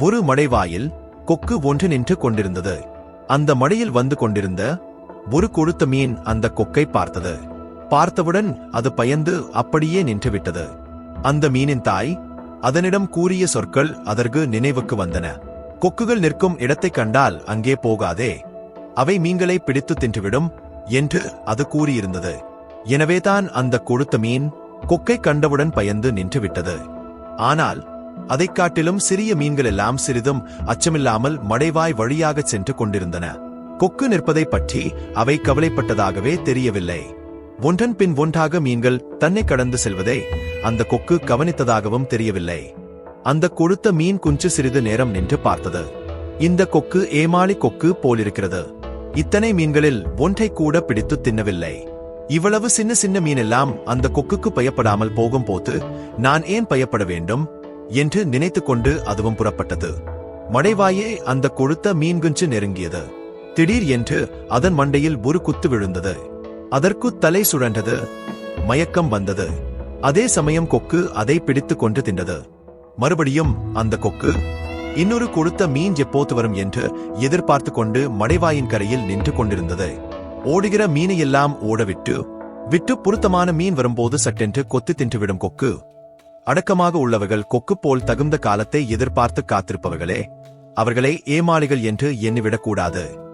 ஒரு மடைவாயில் கொக்கு ஒன்று நின்று கொண்டிருந்தது. அந்த மடையில் வந்து கொண்டிருந்த ஒரு கொழுத்த மீன் அந்த கொக்கை பார்த்தது. பார்த்தவுடன் அது பயந்து அப்படியே நின்றுவிட்டது. அந்த மீனின் தாய் அதனிடம் கூறிய சொற்கள் அதற்கு நினைவுக்கு வந்தன. கொக்குகள் நிற்கும் இடத்தைக் கண்டால் அங்கே போகாதே, அவை மீன்களை பிடித்து தின்றுவிடும் என்று அது கூறியிருந்தது. எனவேதான் அந்த கொழுத்த மீன் கொக்கை கண்டவுடன் பயந்து நின்றுவிட்டது. ஆனால் அதைக் காட்டிலும் சிறிய மீன்கள் எல்லாம் சிறிதும் அச்சமில்லாமல் மடைவாய் வழியாகச் சென்று கொண்டிருந்தன. கொக்கு நிற்பதைப் பற்றி அவை கவலைப்பட்டதாகவே தெரியவில்லை. ஒன்றன் பின் ஒன்றாக மீன்கள் தன்னை கடந்து செல்வதை அந்த கொக்கு கவனித்ததாகவும் தெரியவில்லை. அந்த கொழுத்த மீன் குஞ்சு சிறிது நேரம் நின்று பார்த்தது. இந்த கொக்கு ஏமாளி கொக்கு போலிருக்கிறது. இத்தனை மீன்களில் ஒன்றை கூட பிடித்து தின்னவில்லை. இவ்வளவு சின்ன சின்ன மீனெல்லாம் அந்த கொக்குக்கு பயப்படாமல் போகும்போது நான் ஏன் பயப்பட வேண்டும் என்று நினைத்துக்கொண்டு அதுவும் புறப்பட்டது. மடைவாயே அந்த கொழுத்த மீன்குஞ்சு நெருங்கியது. திடீர் என்று அதன் மண்டையில் ஒரு குத்து விழுந்தது. அதற்கு தலை சுழன்றது, மயக்கம் வந்தது. அதே சமயம் கொக்கு அதை பிடித்துக் கொண்டு தின்றது. மறுபடியும் அந்த கொக்கு இன்னொரு கொழுத்த மீன் எப்போது வரும் என்று எதிர்பார்த்து கொண்டு மடைவாயின் கரையில் நின்று கொண்டிருந்தது. ஓடுகிற மீனையெல்லாம் ஓடவிட்டு பொருத்தமான மீன் வரும்போது சட்டென்று கொத்தி தின்றுவிடும் கொக்கு. அடக்கமாக உள்ளவர்கள் கொக்கு போல் தகுந்த காலத்தை எதிர்பார்த்து காத்திருப்பவர்களே. அவர்களை ஏமாளிகள் என்று எண்ணிவிடக்கூடாது.